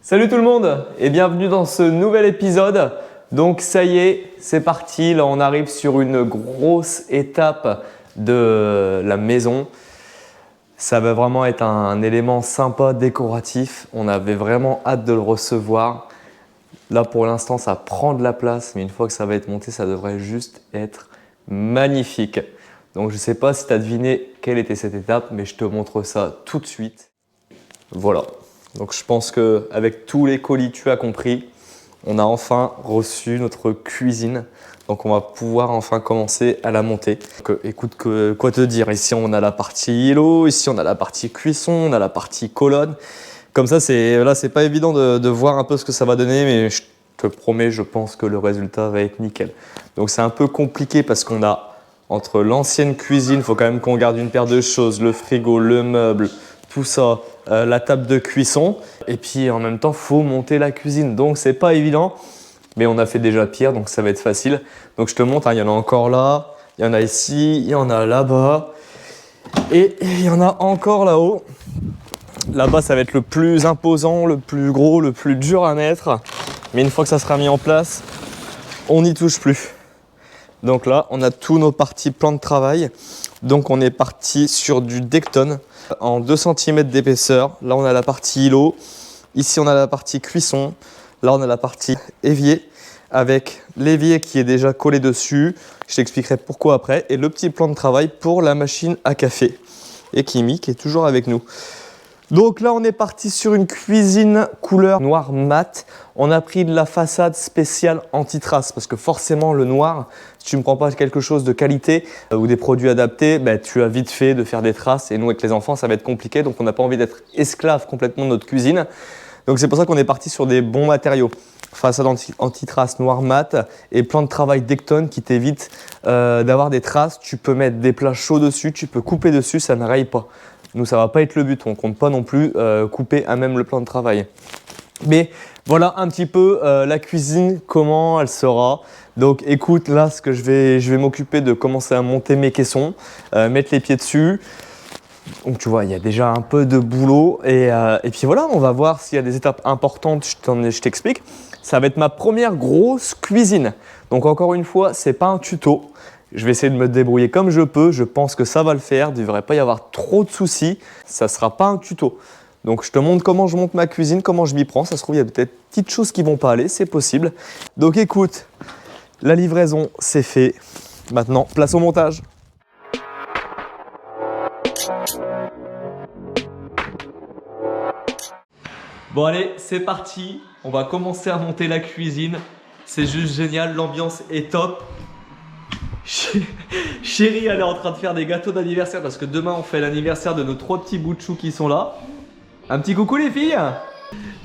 Salut tout le monde et bienvenue dans ce nouvel épisode. Donc ça y est, c'est parti. Là on arrive sur une grosse étape de la maison. Ça va vraiment être un élément sympa, décoratif. On avait vraiment hâte de le recevoir. Là pour l'instant ça prend de la place, mais une fois que ça va être monté, ça devrait juste être magnifique. Donc je ne sais pas si tu as deviné quelle était cette étape, mais je te montre ça tout de suite. Voilà. Donc je pense qu'avec tous les colis, tu as compris, on a enfin reçu notre cuisine. Donc on va pouvoir enfin commencer à la monter. Donc, écoute, quoi te dire? Ici on a la partie îlot, ici on a la partie cuisson, on a la partie colonne. Comme ça, c'est pas évident de voir un peu ce que ça va donner, mais je te promets, je pense que le résultat va être nickel. Donc c'est un peu compliqué parce qu'on a entre l'ancienne cuisine, il faut quand même qu'on garde une paire de choses, le frigo, le meuble, tout ça, la table de cuisson, et puis en même temps il faut monter la cuisine, donc c'est pas évident, mais on a fait déjà pire, donc ça va être facile. Donc je te montre, il y en a encore là, il y en a ici, il y en a là-bas, et il y en a encore là-haut. Là-bas ça va être le plus imposant, le plus gros, le plus dur à mettre, mais une fois que ça sera mis en place, on n'y touche plus. Donc là on a tous nos parties plan de travail, donc on est parti sur du Dekton en 2 cm d'épaisseur. Là on a la partie îlot, ici on a la partie cuisson, là on a la partie évier avec l'évier qui est déjà collé dessus, je t'expliquerai pourquoi après, et le petit plan de travail pour la machine à café, et Kimi qui est toujours avec nous. Donc là on est parti sur une cuisine couleur noir mat. On a pris de la façade spéciale anti-trace parce que forcément le noir, si tu ne prends pas quelque chose de qualité ou des produits adaptés, tu as vite fait de faire des traces, et nous avec les enfants ça va être compliqué, donc on n'a pas envie d'être esclave complètement de notre cuisine. Donc c'est pour ça qu'on est parti sur des bons matériaux. Façade anti-trace noir mat et plan de travail Dekton qui t'évite d'avoir des traces. Tu peux mettre des plats chauds dessus, tu peux couper dessus, ça ne raye pas. Nous, ça ne va pas être le but, on ne compte pas non plus couper à même le plan de travail. Mais voilà un petit peu la cuisine, comment elle sera. Donc écoute, là, ce que je vais m'occuper de commencer à monter mes caissons, mettre les pieds dessus. Donc tu vois, il y a déjà un peu de boulot. Et puis voilà, on va voir s'il y a des étapes importantes, je t'explique. Ça va être ma première grosse cuisine. Donc encore une fois, ce n'est pas un tuto. Je vais essayer de me débrouiller comme je peux, je pense que ça va le faire, il ne devrait pas y avoir trop de soucis, ça ne sera pas un tuto. Donc je te montre comment je monte ma cuisine, comment je m'y prends, ça se trouve il y a peut-être petites choses qui ne vont pas aller, c'est possible. Donc écoute, la livraison c'est fait, maintenant place au montage. Bon allez, c'est parti, on va commencer à monter la cuisine, c'est juste génial, l'ambiance est top. Chérie, elle est en train de faire des gâteaux d'anniversaire parce que demain on fait l'anniversaire de nos 3 petits bouts de chou qui sont là. Un petit coucou les filles.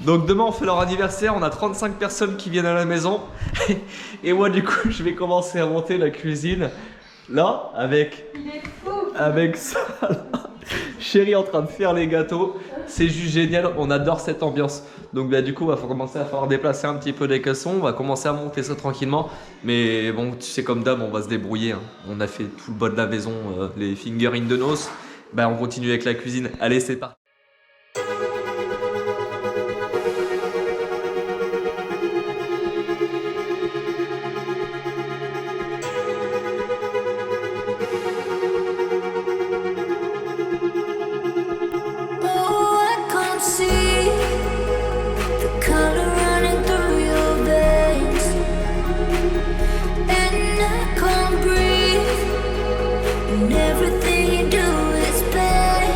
Donc demain on fait leur anniversaire, on a 35 personnes qui viennent à la maison. Et moi du coup je vais commencer à monter la cuisine là avec ça là. Chérie en train de faire les gâteaux, c'est juste génial, on adore cette ambiance. Donc du coup, il va commencer à falloir déplacer un petit peu les caissons, on va commencer à monter ça tranquillement. Mais bon, tu sais comme d'hab, on va se débrouiller. Hein. On a fait tout le bas de la maison, les finger in the nose. On continue avec la cuisine. Allez, c'est parti. Everything you do is bad.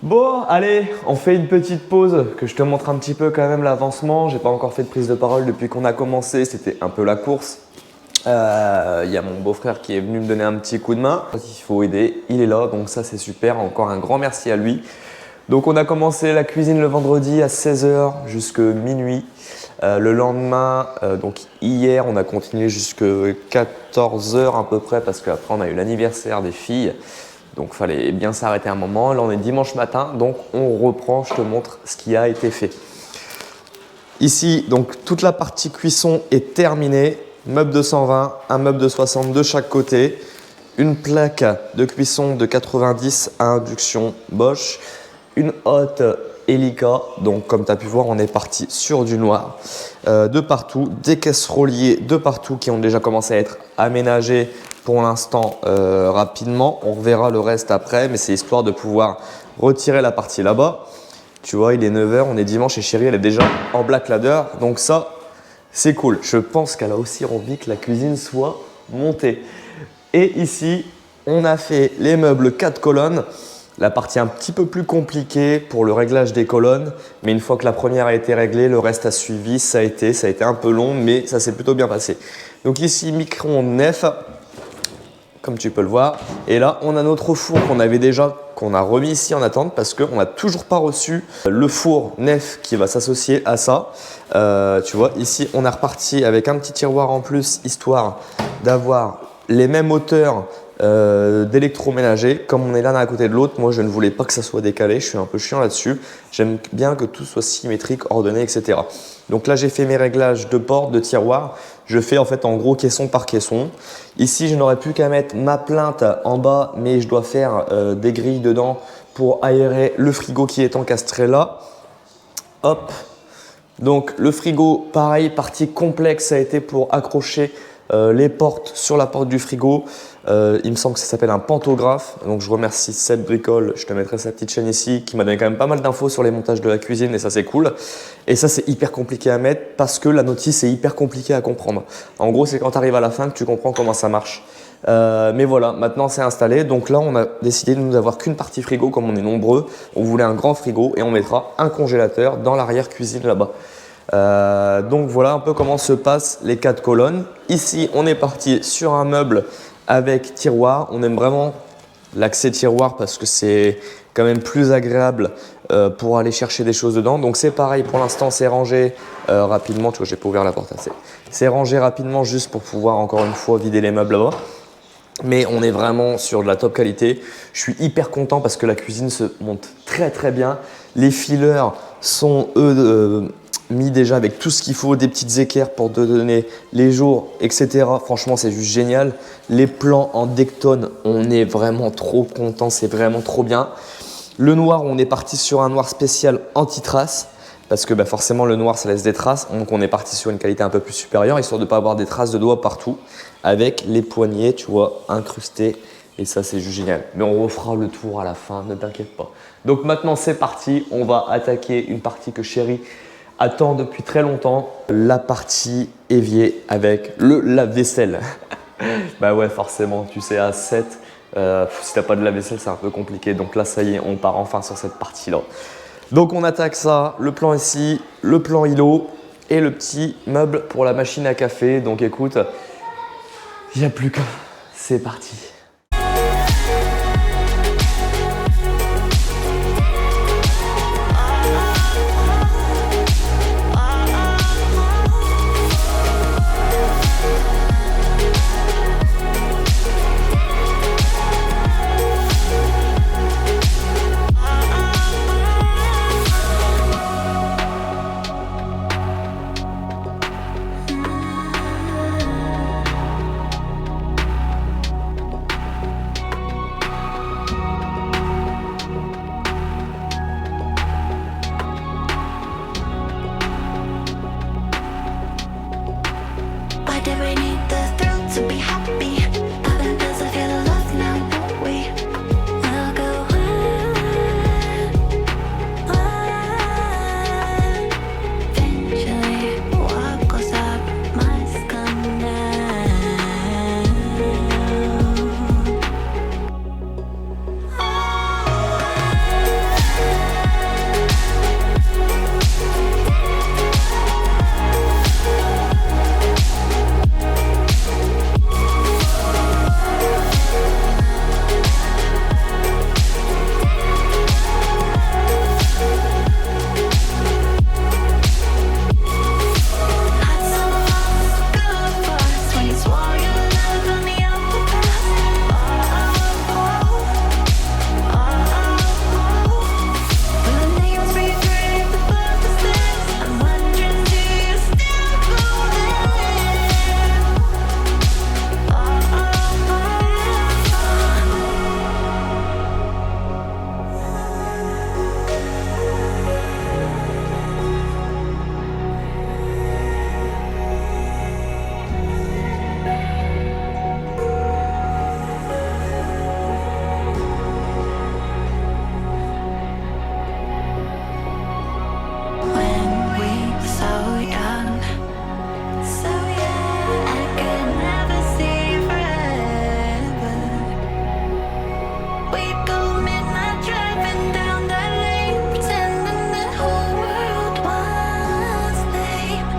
Bon, allez, on fait une petite pause, que je te montre un petit peu quand même l'avancement. J'ai pas encore fait de prise de parole depuis qu'on a commencé, c'était un peu la course. Il y a mon beau-frère qui est venu me donner un petit coup de main. Il faut aider, il est là, donc ça c'est super. Encore un grand merci à lui. Donc on a commencé la cuisine le vendredi à 16 h jusqu'à minuit. Le lendemain, donc hier, on a continué jusqu'à 14 h à peu près parce qu'après on a eu l'anniversaire des filles. Donc il fallait bien s'arrêter un moment. Là on est dimanche matin, donc on reprend, je te montre ce qui a été fait. Ici, donc toute la partie cuisson est terminée. Meuble de 120, un meuble de 60 de chaque côté. Une plaque de cuisson de 90 à induction Bosch. Une hotte Elica, donc comme tu as pu voir, on est parti sur du noir de partout. Des caisses reliées de partout qui ont déjà commencé à être aménagées pour l'instant rapidement. On reverra le reste après, mais c'est histoire de pouvoir retirer la partie là-bas. Tu vois, il est 9 h, on est dimanche et chérie, elle est déjà en black ladder. Donc ça, c'est cool. Je pense qu'elle a aussi envie que la cuisine soit montée. Et ici, on a fait les meubles 4 colonnes. La partie un petit peu plus compliquée pour le réglage des colonnes, mais une fois que la première a été réglée, le reste a suivi. Ça a été un peu long, mais ça s'est plutôt bien passé. Donc ici, micro-ondes Nef, comme tu peux le voir. Et là, on a notre four qu'on a remis ici en attente parce qu'on n'a toujours pas reçu le four Nef qui va s'associer à ça. Tu vois, ici, on est reparti avec un petit tiroir en plus, histoire d'avoir les mêmes hauteurs d'électroménager. Comme on est l'un à côté de l'autre, moi je ne voulais pas que ça soit décalé, je suis un peu chiant là-dessus. J'aime bien que tout soit symétrique, ordonné, etc. Donc là j'ai fait mes réglages de porte, de tiroir. Je fais en fait en gros caisson par caisson. Ici je n'aurais plus qu'à mettre ma plainte en bas, mais je dois faire des grilles dedans pour aérer le frigo qui est encastré là. Hop. Donc le frigo, pareil, partie complexe, ça a été pour accrocher les portes sur la porte du frigo. Il me semble que ça s'appelle un pantographe. Donc je remercie Seb Bricole, je te mettrai sa petite chaîne ici, qui m'a donné quand même pas mal d'infos sur les montages de la cuisine et ça c'est cool. Et ça c'est hyper compliqué à mettre parce que la notice est hyper compliquée à comprendre. En gros c'est quand tu arrives à la fin que tu comprends comment ça marche. Mais voilà, maintenant c'est installé. Donc là on a décidé de nous avoir qu'une partie frigo comme on est nombreux. On voulait un grand frigo et on mettra un congélateur dans l'arrière cuisine là-bas. Donc voilà un peu comment se passent les 4 colonnes. Ici on est parti sur un meuble avec tiroir. On aime vraiment l'accès tiroir parce que c'est quand même plus agréable pour aller chercher des choses dedans. Donc c'est pareil, pour l'instant c'est rangé rapidement. Tu vois, j'ai pas ouvert la porte assez. C'est rangé rapidement juste pour pouvoir encore une fois vider les meubles là-bas. Mais on est vraiment sur de la top qualité. Je suis hyper content parce que la cuisine se monte très très bien. Les fileurs sont mis déjà avec tout ce qu'il faut, des petites équerres pour te donner les jours, etc. Franchement, c'est juste génial. Les plans en Dectone, on est vraiment trop content, c'est vraiment trop bien. Le noir, on est parti sur un noir spécial anti-traces parce que forcément le noir ça laisse des traces, donc on est parti sur une qualité un peu plus supérieure histoire de ne pas avoir des traces de doigts partout avec les poignées, tu vois, incrustés. Et ça c'est juste génial. Mais on refera le tour à la fin, ne t'inquiète pas. Donc maintenant c'est parti, on va attaquer une partie que chérie attend depuis très longtemps, la partie évier avec le lave-vaisselle. Bah ouais, forcément, tu sais, à 7, si t'as pas de lave-vaisselle, c'est un peu compliqué. Donc là, ça y est, on part enfin sur cette partie-là. Donc on attaque ça, le plan ici, le plan îlot et le petit meuble pour la machine à café. Donc écoute, il n'y a plus qu'à. C'est parti. did we need the thrill to be happy? Popping pills to feel the love now, don't we? We'll go on. Eventually, what goes up must come down. Had someone good for us when you swore your love on the overpass. We were names rewritten above the stairs. I'm wondering, do you still go when we were so young? So young, I could never see forever. We'd go midnight driving down that lane, pretending the whole world was lame.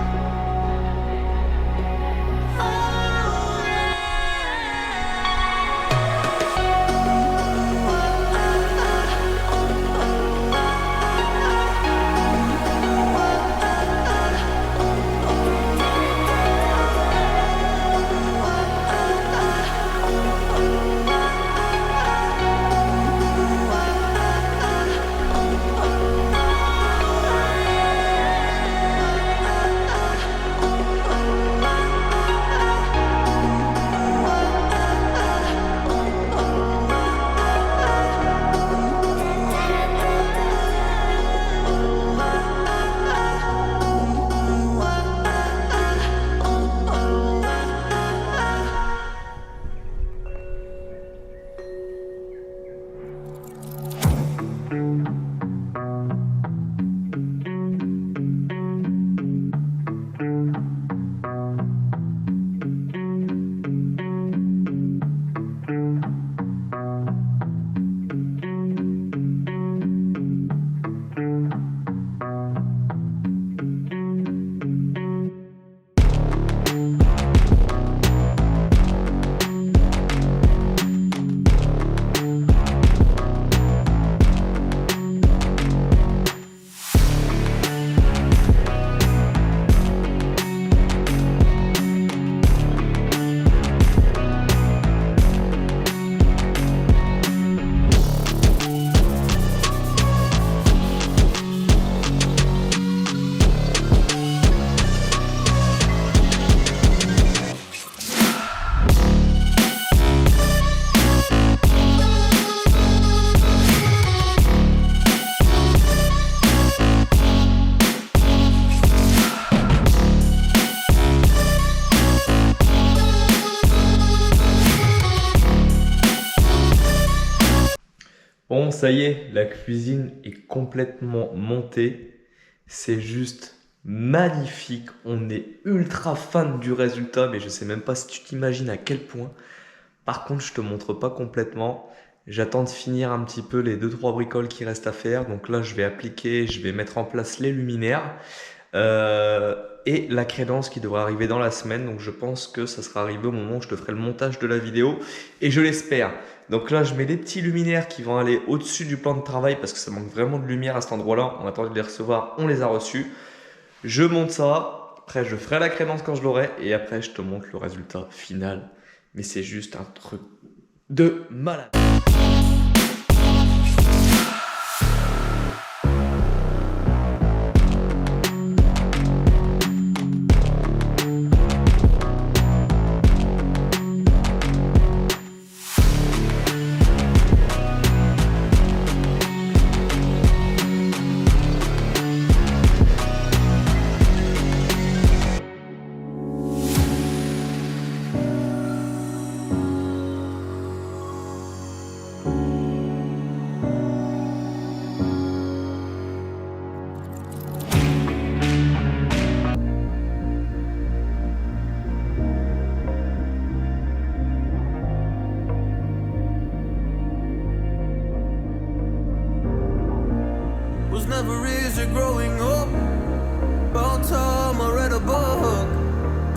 Bon, ça y est, la cuisine est complètement montée. C'est juste magnifique. On est ultra fan du résultat, mais je sais même pas si tu t'imagines à quel point. Par contre, je te montre pas complètement. J'attends de finir un petit peu les 2-3 bricoles qui restent à faire. Donc là, je vais mettre en place les luminaires et la crédence qui devrait arriver dans la semaine. Donc je pense que ça sera arrivé au moment où je te ferai le montage de la vidéo et je l'espère. Donc là, je mets des petits luminaires qui vont aller au-dessus du plan de travail parce que ça manque vraiment de lumière à cet endroit-là. On attend de les recevoir, on les a reçus. Je monte ça. Après, je ferai la crédence quand je l'aurai et après, je te montre le résultat final. Mais c'est juste un truc de malade.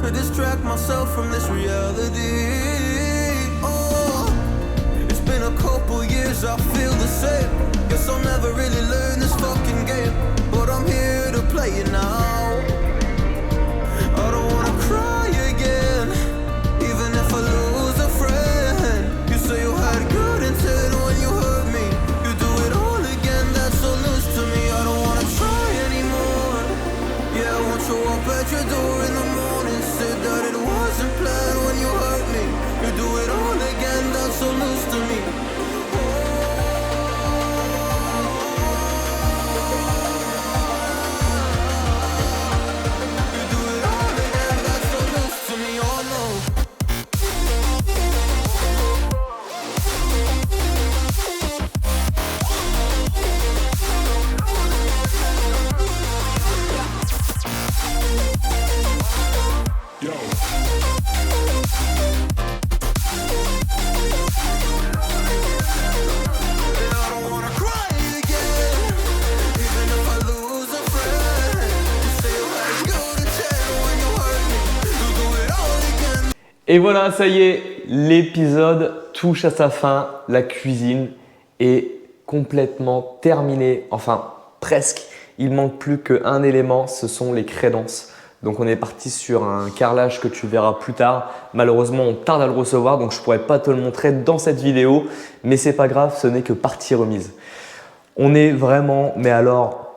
wanna distract myself from this reality. Oh, it's been a couple years, I feel the same. Guess I'll never really learn this fucking game, but I'm here to play it now. I don't wanna cry again, even if I lose a friend. You say you had good intent when you hurt me. You do it all again, that's so loose to me. I don't wanna try anymore. Yeah, I want you up at your door in the morning. Said that it wasn't planned when you hurt me. You do it all again, that's so loose to me. You do it all again, that's so loose to me. Oh no. I don't wanna cry again, even if I lose a friend. You say you had good intent when you hurt me. You do it all again. Et voilà, ça y est, l'épisode touche à sa fin. La cuisine est complètement terminée, enfin presque. Il manque plus qu'un élément, ce sont les crédences. Donc on est parti sur un carrelage que tu verras plus tard. Malheureusement, on tarde à le recevoir, donc je ne pourrais pas te le montrer dans cette vidéo. Mais c'est pas grave, ce n'est que partie remise. On est vraiment, mais alors,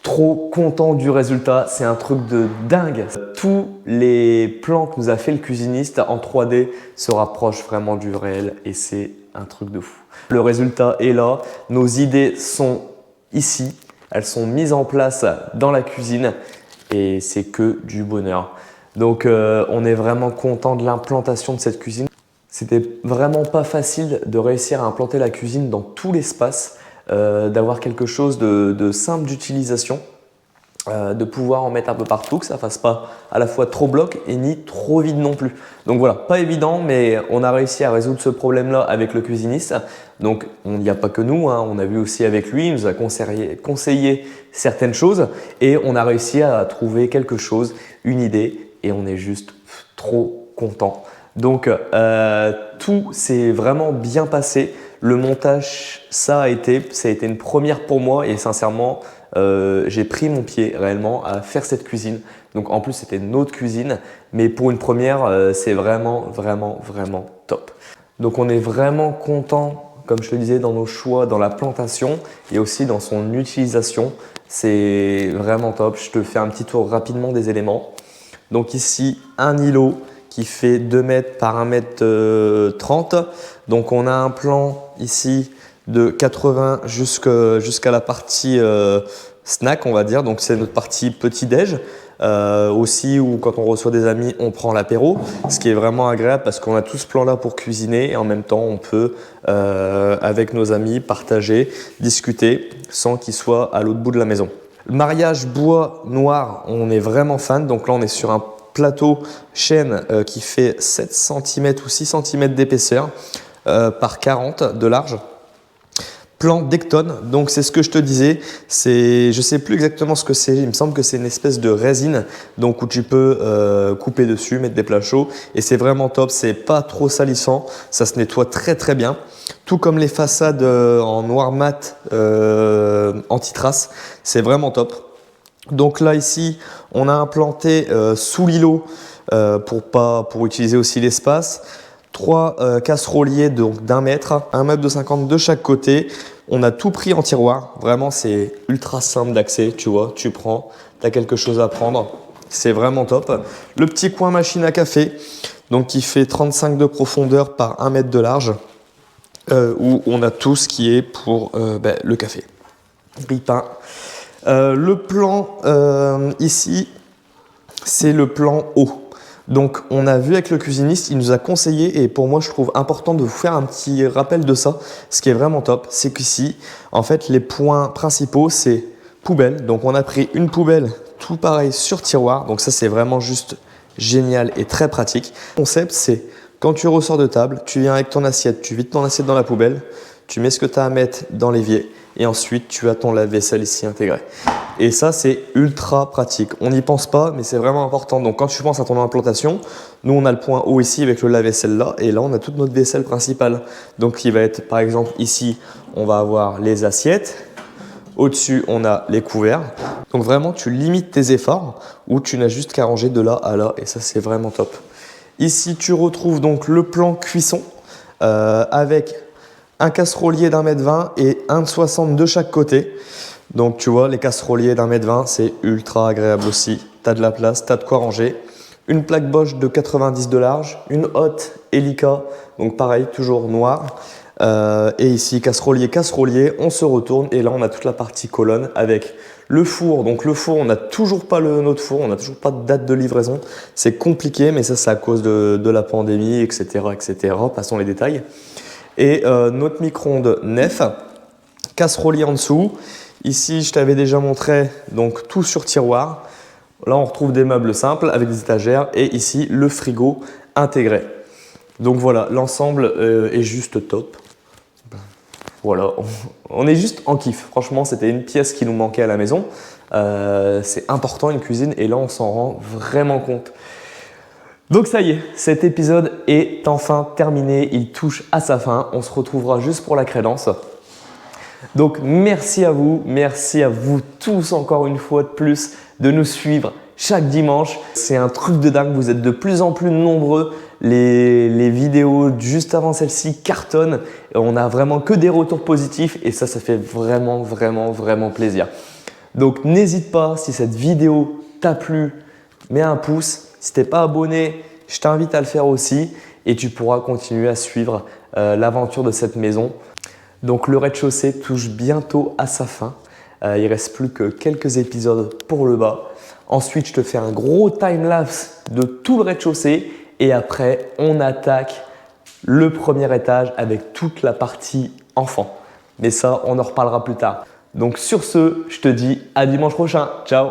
trop content du résultat. C'est un truc de dingue. Tous les plans que nous a fait le cuisiniste en 3D se rapprochent vraiment du réel et c'est un truc de fou. Le résultat est là. Nos idées sont ici. Elles sont mises en place dans la cuisine et c'est que du bonheur. Donc on est vraiment content de l'implantation de cette cuisine. C'était vraiment pas facile de réussir à implanter la cuisine dans tout l'espace, d'avoir quelque chose de simple d'utilisation, de pouvoir en mettre un peu partout, que ça fasse pas à la fois trop bloc et ni trop vide non plus. Donc voilà, pas évident, mais on a réussi à résoudre ce problème-là avec le cuisiniste. Donc il n'y a pas que nous, hein, on a vu aussi avec lui, il nous a conseillé certaines choses et on a réussi à trouver quelque chose, une idée et on est juste trop content. Donc tout s'est vraiment bien passé. Le montage, ça a été une première pour moi et sincèrement, j'ai pris mon pied réellement à faire cette cuisine. Donc en plus, c'était notre cuisine, mais pour une première, c'est vraiment top. Donc on est vraiment content, comme je te disais, dans nos choix, dans la plantation et aussi dans son utilisation. C'est vraiment top. Je te fais un petit tour rapidement des éléments. Donc ici, un îlot qui fait 2 mètres par 1 mètre 30. Donc on a un plan ici de 80 jusqu'à la partie snack, on va dire. Donc c'est notre partie petit-déj. Aussi où quand on reçoit des amis, on prend l'apéro. Ce qui est vraiment agréable parce qu'on a tout ce plan-là pour cuisiner et en même temps, on peut, avec nos amis, partager, discuter sans qu'ils soient à l'autre bout de la maison. Le mariage bois noir, on est vraiment fan. Donc là, on est sur un plateau chêne qui fait 7 cm ou 6 cm d'épaisseur par 40 de large. Plan Decton, donc c'est ce que je te disais, je sais plus exactement ce que c'est, il me semble que c'est une espèce de résine donc où tu peux couper dessus, mettre des plats chauds et c'est vraiment top, c'est pas trop salissant, ça se nettoie très bien, tout comme les façades en noir mat anti-trace, c'est vraiment top. Donc là ici on a implanté sous l'îlot pour utiliser aussi l'espace. 3 casseroliers donc d'1 mètre, 1 mètre de 50 de chaque côté. On a tout pris en tiroir. Vraiment, c'est ultra simple d'accès. Tu vois, tu prends, tu as quelque chose à prendre. C'est vraiment top. Le petit coin machine à café, donc qui fait 35 de profondeur par 1 mètre de large, où on a tout ce qui est pour le café. Riz-pain. Le plan ici, c'est le plan haut. Donc on a vu avec le cuisiniste, il nous a conseillé et pour moi je trouve important de vous faire un petit rappel de ça. Ce qui est vraiment top, c'est qu'ici, en fait les points principaux c'est poubelle. Donc on a pris une poubelle tout pareil sur tiroir. Donc ça c'est vraiment juste génial et très pratique. Le concept c'est quand tu ressors de table, tu viens avec ton assiette, tu vides ton assiette dans la poubelle, tu mets ce que tu as à mettre dans l'évier et ensuite tu as ton lave-vaisselle ici intégré. Et ça, c'est ultra pratique. On n'y pense pas, mais c'est vraiment important. Donc quand tu penses à ton implantation, nous on a le point haut ici avec le lave-vaisselle là, et là on a toute notre vaisselle principale. Donc il va être, par exemple ici, on va avoir les assiettes. Au-dessus, on a les couverts. Donc vraiment, tu limites tes efforts où tu n'as juste qu'à ranger de là à là, et ça c'est vraiment top. Ici, tu retrouves donc le plan cuisson avec un casserolier d'1,20 m et un de 60 de chaque côté. Donc tu vois, les casseroliers d'1,20 m, c'est ultra agréable aussi. Tu as de la place, tu as de quoi ranger. Une plaque Bosch de 90 de large, une hotte Elica, donc pareil, toujours noir. Et ici, casserolier, on se retourne et là on a toute la partie colonne avec le four. Donc le four, on n'a toujours pas notre four, on n'a toujours pas de date de livraison. C'est compliqué, mais ça c'est à cause de la pandémie, etc., etc. Passons les détails. Et notre micro-ondes Nef, casserolier en dessous. Ici, je t'avais déjà montré, donc tout sur tiroir. Là, on retrouve des meubles simples avec des étagères et ici, le frigo intégré. Donc voilà, l'ensemble est juste top. Voilà, on est juste en kiff. Franchement, c'était une pièce qui nous manquait à la maison. C'est important, une cuisine, et là, on s'en rend vraiment compte. Donc ça y est, cet épisode est enfin terminé. Il touche à sa fin. On se retrouvera juste pour la crédence. Donc merci à vous tous encore une fois de plus de nous suivre chaque dimanche. C'est un truc de dingue, vous êtes de plus en plus nombreux. Les vidéos juste avant celle-ci cartonnent. On a vraiment que des retours positifs et ça fait vraiment plaisir. Donc n'hésite pas, si cette vidéo t'a plu, mets un pouce. Si t'es pas abonné, je t'invite à le faire aussi et tu pourras continuer à suivre l'aventure de cette maison. Donc le rez-de-chaussée touche bientôt à sa fin. Il reste plus que quelques épisodes pour le bas. Ensuite, je te fais un gros time-lapse de tout le rez-de-chaussée et après, on attaque le premier étage avec toute la partie enfant. Mais ça, on en reparlera plus tard. Donc sur ce, je te dis à dimanche prochain. Ciao!